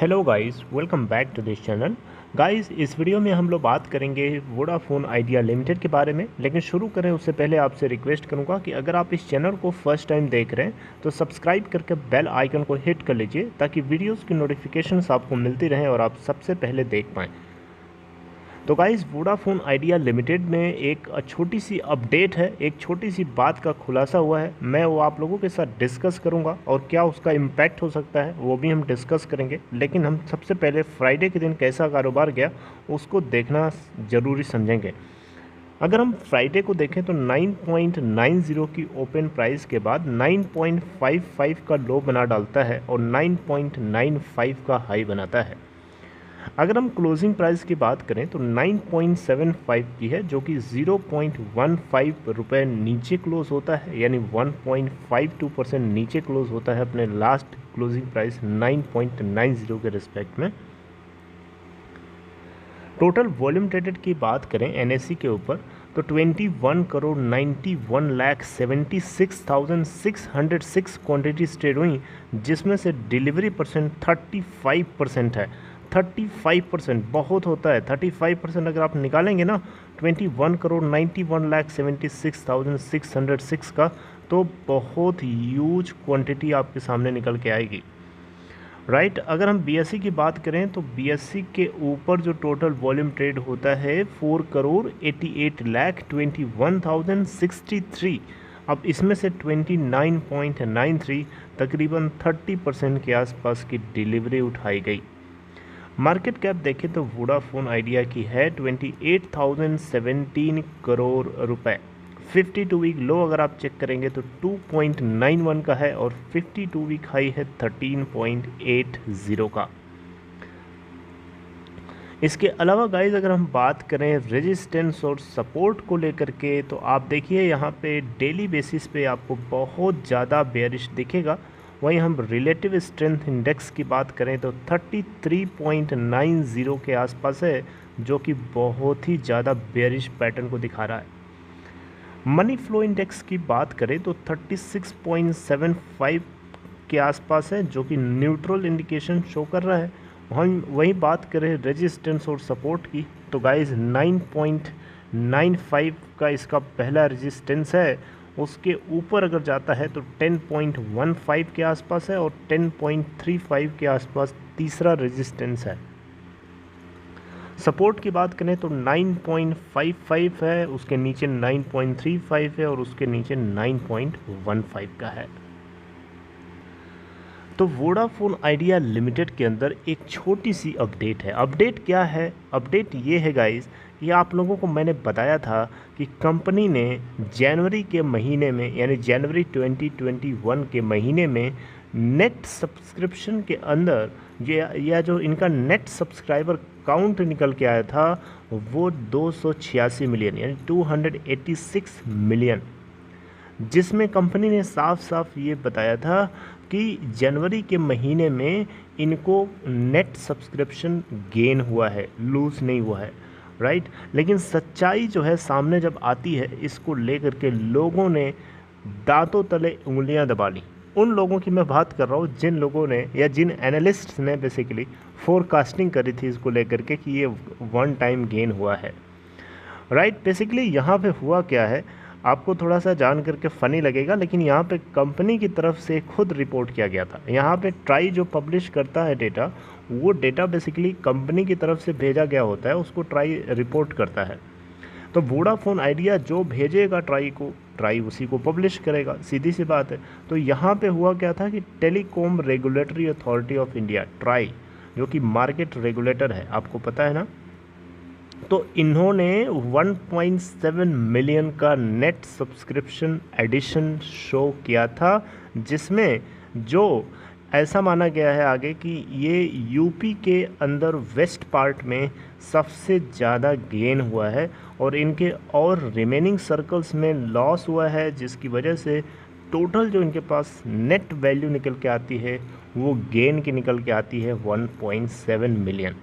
Hello guys, welcome back to this channel. Guys, इस video में हम लोग बात करेंगे वोडाफोन आइडिया लिमिटेड के बारे में। लेकिन शुरू करें उससे पहले आपसे रिक्वेस्ट करूंगा कि अगर आप इस चैनल को फर्स्ट टाइम देख रहे हैं तो सब्सक्राइब करके बेल आइकन को हिट कर लीजिए ताकि वीडियोस की नोटिफिकेशंस आपको मिलती रहें और आप सबसे पहले देख पाएँ। तो गाइस, वोडाफोन आइडिया लिमिटेड में एक छोटी सी अपडेट है, एक छोटी सी बात का खुलासा हुआ है। मैं वो आप लोगों के साथ डिस्कस करूंगा और क्या उसका इम्पैक्ट हो सकता है वो भी हम डिस्कस करेंगे। लेकिन हम सबसे पहले फ्राइडे के दिन कैसा कारोबार गया उसको देखना ज़रूरी समझेंगे। अगर हम फ्राइडे को देखें तो 9.90 की ओपन प्राइस के बाद 9.55 का लो बना डालता है और 9.95 का हाई बनाता है। अगर हम क्लोजिंग प्राइस की बात करें तो 9.75 की है, जो कि 0.15 रुपये नीचे क्लोज होता है, यानी 1.52% नीचे क्लोज होता है अपने लास्ट क्लोजिंग प्राइस 9.90 के रिस्पेक्ट में। टोटल वॉल्यूम ट्रेडेड की बात करें एनएससी के ऊपर तो 21,91,76,606 क्वांटिटीज ट्रेड हुई, जिसमें से डिलीवरी परसेंट 35% है। 35% बहुत होता है। 35% अगर आप निकालेंगे ना 21,91,76,606 का, तो बहुत ह्यूज क्वांटिटी आपके सामने निकल के आएगी, राइट। अगर हम बीएससी की बात करें तो बीएससी के ऊपर जो टोटल वॉल्यूम ट्रेड होता है 4,88,21,063। अब इसमें से 29.93 तकरीबन 30% के आसपास की डिलीवरी उठाई गई। मार्केट कैप देखें तो वोडाफोन आइडिया की है 28,017 करोड़ रुपए। 52 वीक लो अगर आप चेक करेंगे तो 2.91 का है और 52 वीक हाई है 13.80 का। इसके अलावा गाइज अगर हम बात करें रेजिस्टेंस और सपोर्ट को लेकर के तो आप देखिए यहाँ पे डेली बेसिस पे आपको बहुत ज़्यादा बेयरिश दिखेगा। वहीं हम रिलेटिव स्ट्रेंथ इंडेक्स की बात करें तो 33.90 के आसपास है, जो कि बहुत ही ज़्यादा बेयरिश पैटर्न को दिखा रहा है। मनी फ्लो इंडेक्स की बात करें तो 36.75 के आसपास है, जो कि न्यूट्रल इंडिकेशन शो कर रहा है। वहीं बात करें रेजिस्टेंस और सपोर्ट की तो गाइज 9.95 का इसका पहला रेजिस्टेंस है। उसके ऊपर अगर जाता है तो 10.15 के आसपास है और 10.35 के आसपास तीसरा रेजिस्टेंस है। सपोर्ट की बात करें तो 9.55 है, उसके नीचे 9.35 है और उसके नीचे 9.15 का है। तो वोडाफोन आइडिया लिमिटेड के अंदर एक छोटी सी अपडेट है। अपडेट क्या है? अपडेट ये है गाइस, ये आप लोगों को मैंने बताया था कि कंपनी ने जनवरी के महीने में, यानी जनवरी 2021 के महीने में नेट सब्सक्रिप्शन के अंदर या जो इनका नेट सब्सक्राइबर काउंट निकल के आया था वो 286 मिलियन, यानी 286 मिलियन, जिसमें कंपनी ने साफ साफ ये बताया था कि जनवरी के महीने में इनको नेट सब्सक्रिप्शन गेन हुआ है, लूज़ नहीं हुआ है, राइट। लेकिन सच्चाई जो है सामने जब आती है, इसको लेकर के लोगों ने दांतों तले उंगलियां दबा ली। उन लोगों की मैं बात कर रहा हूँ जिन लोगों ने या जिन एनालिस्ट्स ने बेसिकली फोरकास्टिंग करी थी इसको लेकर के कि ये वन टाइम गेन हुआ है, राइट। बेसिकली यहाँ पे हुआ क्या है, आपको थोड़ा सा जान करके फ़नी लगेगा, लेकिन यहाँ पे कंपनी की तरफ से खुद रिपोर्ट किया गया था। यहाँ पे ट्राई जो पब्लिश करता है डेटा, वो डेटा बेसिकली कंपनी की तरफ से भेजा गया होता है, उसको ट्राई रिपोर्ट करता है। तो वोडाफोन आइडिया जो भेजेगा ट्राई को, ट्राई उसी को पब्लिश करेगा, सीधी सी बात है। तो यहाँ पे हुआ क्या था कि telecom regulatory authority of India, try, जो कि मार्केट रेगुलेटर है, आपको पता है ना, तो इन्होंने 1.7 मिलियन का नेट सब्सक्रिप्शन एडिशन शो किया था, जिसमें जो ऐसा माना गया है आगे कि ये यूपी के अंदर वेस्ट पार्ट में सबसे ज़्यादा गेन हुआ है और इनके और रिमेनिंग सर्कल्स में लॉस हुआ है, जिसकी वजह से टोटल जो इनके पास नेट वैल्यू निकल के आती है वो गेन की निकल के आती है 1.7 मिलियन,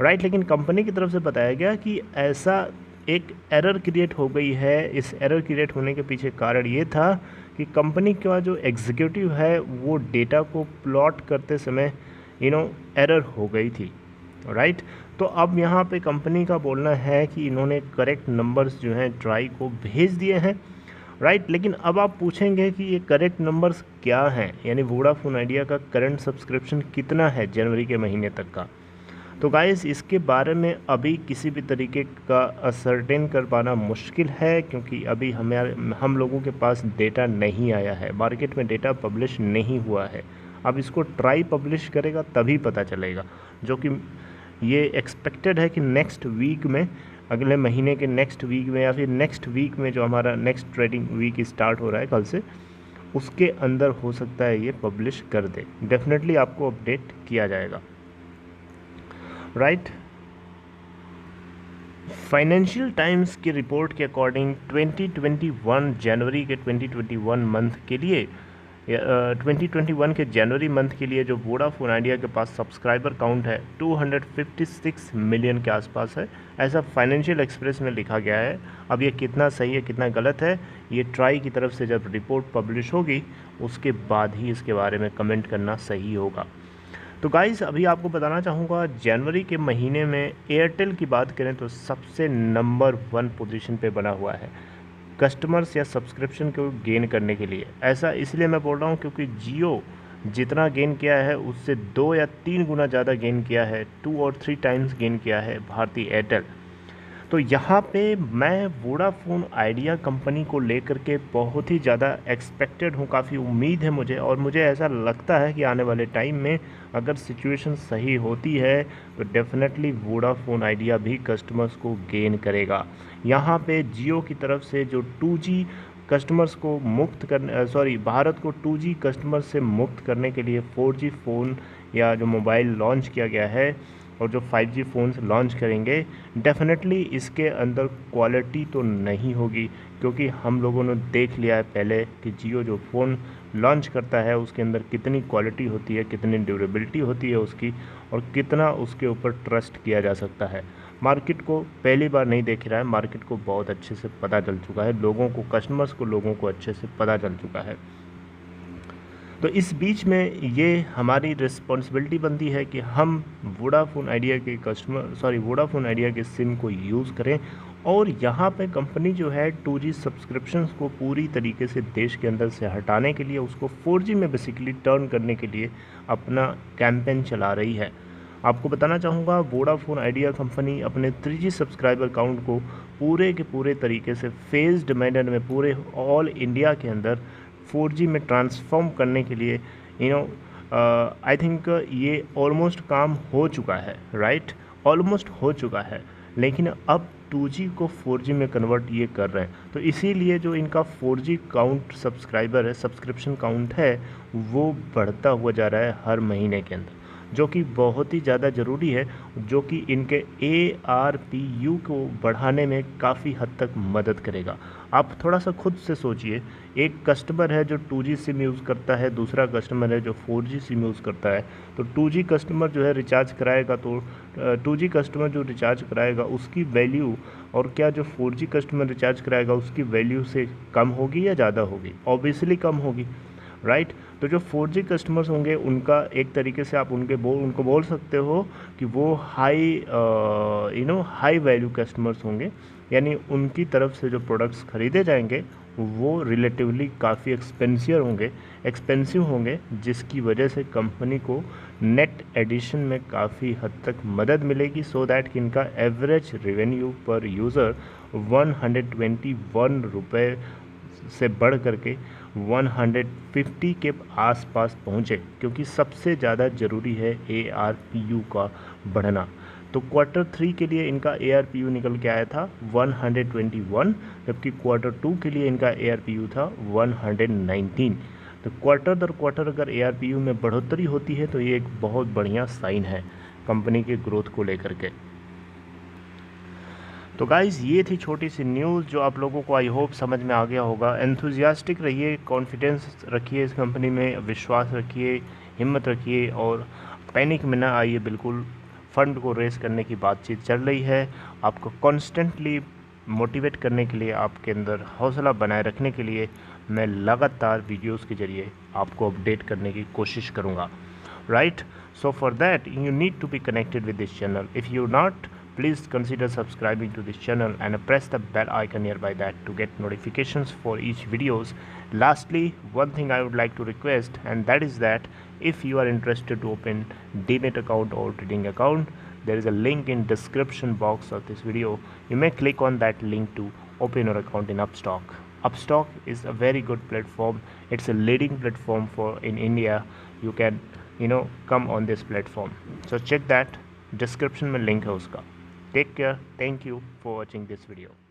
राइट। लेकिन कंपनी की तरफ से बताया गया कि ऐसा एक एरर क्रिएट हो गई है। इस एरर क्रिएट होने के पीछे कारण ये था कि कंपनी का जो एग्जीक्यूटिव है वो डेटा को प्लॉट करते समय एरर हो गई थी, राइट। तो अब यहाँ पे कंपनी का बोलना है कि इन्होंने करेक्ट नंबर्स जो हैं ट्राई को भेज दिए हैं, राइट। लेकिन अब आप पूछेंगे कि ये करेक्ट नंबर्स क्या हैं, यानी वोडाफोन आइडिया का करंट सब्सक्रिप्शन कितना है जनवरी के महीने तक का। तो गाइस इसके बारे में अभी किसी भी तरीके का असर्टेन कर पाना मुश्किल है, क्योंकि अभी हम लोगों के पास डेटा नहीं आया है, मार्केट में डेटा पब्लिश नहीं हुआ है। अब इसको ट्राई पब्लिश करेगा तभी पता चलेगा, जो कि ये एक्सपेक्टेड है कि नेक्स्ट वीक में, अगले महीने के नेक्स्ट वीक में या फिर नेक्स्ट वीक में जो हमारा नेक्स्ट ट्रेडिंग वीक स्टार्ट हो रहा है कल से, उसके अंदर हो सकता है ये पब्लिश कर दे। डेफिनेटली आपको अपडेट किया जाएगा, राइट। फाइनेंशियल टाइम्स की रिपोर्ट के अकॉर्डिंग 2021 जनवरी के 2021 मंथ के लिए 2021 के जनवरी मंथ के लिए जो वोडाफोन आइडिया के पास सब्सक्राइबर काउंट है 256 मिलियन के आसपास है, ऐसा फाइनेंशियल एक्सप्रेस में लिखा गया है। अब ये कितना सही है कितना गलत है, ये ट्राई की तरफ से जब रिपोर्ट पब्लिश होगी उसके बाद ही इसके बारे में कमेंट करना सही होगा। तो गाइस अभी आपको बताना चाहूँगा, जनवरी के महीने में एयरटेल की बात करें तो सबसे नंबर 1 पोजीशन पे बना हुआ है कस्टमर्स या सब्सक्रिप्शन को गेन करने के लिए। ऐसा इसलिए मैं बोल रहा हूँ क्योंकि जियो जितना गेन किया है उससे 2 या 3 गुना ज़्यादा गेन किया है, 2 और 3 टाइम्स गेन किया है भारतीय एयरटेल। तो यहाँ पे मैं वोडाफोन आइडिया कंपनी को लेकर के बहुत ही ज़्यादा एक्सपेक्टेड हूँ, काफ़ी उम्मीद है मुझे, और मुझे ऐसा लगता है कि आने वाले टाइम में अगर सिचुएशन सही होती है तो डेफिनेटली वोडाफोन आइडिया भी कस्टमर्स को गेन करेगा। यहाँ पे जियो की तरफ से जो 2G कस्टमर्स को मुक्त करने भारत को 2G कस्टमर्स से मुक्त करने के लिए 4G फ़ोन या जो मोबाइल लॉन्च किया गया है और जो 5G फ़ोन्स लॉन्च करेंगे, डेफिनेटली इसके अंदर क्वालिटी तो नहीं होगी, क्योंकि हम लोगों ने देख लिया है पहले कि जियो जो फ़ोन लॉन्च करता है उसके अंदर कितनी क्वालिटी होती है, कितनी ड्यूरेबिलिटी होती है उसकी, और कितना उसके ऊपर ट्रस्ट किया जा सकता है। मार्केट को पहली बार नहीं देख रहा है, मार्केट को बहुत अच्छे से पता चल चुका है, लोगों को, कस्टमर्स को, लोगों को अच्छे से पता चल चुका है। तो इस बीच में ये हमारी रिस्पॉन्सिबिलिटी बनती है कि हम वोडाफोन आइडिया के सिम को यूज़ करें, और यहाँ पे कंपनी जो है 2G सब्सक्रिप्शंस को पूरी तरीके से देश के अंदर से हटाने के लिए, उसको 4G में बेसिकली टर्न करने के लिए अपना कैंपेन चला रही है। आपको बताना चाहूँगा, वोडाफोन आइडिया कंपनी अपने 3G सब्सक्राइबर काउंट को पूरे के पूरे तरीके से फेज्ड मैनर में पूरे ऑल इंडिया के अंदर 4G में ट्रांसफॉर्म करने के लिए आई थिंक ये ऑलमोस्ट काम हो चुका है, राइट, ऑलमोस्ट हो चुका है। लेकिन अब 2G को 4G में कन्वर्ट ये कर रहे हैं, तो इसीलिए जो इनका 4G काउंट सब्सक्राइबर है, सब्सक्रिप्शन काउंट है, वो बढ़ता हुआ जा रहा है हर महीने के अंदर, जो कि बहुत ही ज़्यादा ज़रूरी है, जो कि इनके ARPU को बढ़ाने में काफ़ी हद तक मदद करेगा। आप थोड़ा सा खुद से सोचिए, एक कस्टमर है जो 2G सिम यूज़ करता है, दूसरा कस्टमर है जो 4G सिम यूज़ करता है। तो 2G कस्टमर जो है रिचार्ज कराएगा, तो 2G कस्टमर जो रिचार्ज कराएगा उसकी वैल्यू, और क्या जो 4G कस्टमर रिचार्ज कराएगा उसकी वैल्यू से कम होगी या ज़्यादा होगी? ऑब्वियसली कम होगी, राइट। तो जो 4G कस्टमर्स होंगे उनका एक तरीके से आप उनको बोल सकते हो कि वो हाई वैल्यू कस्टमर्स होंगे, यानी उनकी तरफ से जो प्रोडक्ट्स खरीदे जाएंगे वो रिलेटिवली काफ़ी एक्सपेंसिव होंगे, जिसकी वजह से कंपनी को नेट एडिशन में काफ़ी हद तक मदद मिलेगी, सो दैट कि इनका एवरेज रेवेन्यू पर यूज़र 121 रुपये से बढ़ करके 150 के आसपास पहुँचे, क्योंकि सबसे ज़्यादा ज़रूरी है ARPU का बढ़ना। तो Q3 के लिए इनका ARPU निकल के आया था 121, जबकि Q2 के लिए इनका ARPU था 119। तो क्वार्टर दर क्वार्टर अगर ARPU में बढ़ोतरी होती है तो ये एक बहुत बढ़िया साइन है कंपनी के ग्रोथ को लेकर के। तो गाइज़ ये थी छोटी सी न्यूज़ जो आप लोगों को आई होप समझ में आ गया होगा। एंथुजियास्टिक रहिए, कॉन्फिडेंस रखिए इस कंपनी में, विश्वास रखिए, हिम्मत रखिए, और पैनिक में ना आइए बिल्कुल। फ़ंड को रेस करने की बातचीत चल रही है, आपको कॉन्स्टेंटली मोटिवेट करने के लिए, आपके अंदर हौसला बनाए रखने के लिए मैं लगातार वीडियोस के ज़रिए आपको अपडेट करने की कोशिश करूँगा, right. So for that you need to be connected with this channel. If you're not, please consider subscribing to this channel and press the bell icon nearby that to get notifications for each videos. Lastly, one thing I would like to request, and that is that if you are interested to open demat account or trading account, there is a link in description box of this video. You may click on that link to open your account in Upstox. Upstox is a very good platform. It's a leading platform for in India. You can come on this platform. So check that, description में link है उसका. Take care. Thank you for watching this video.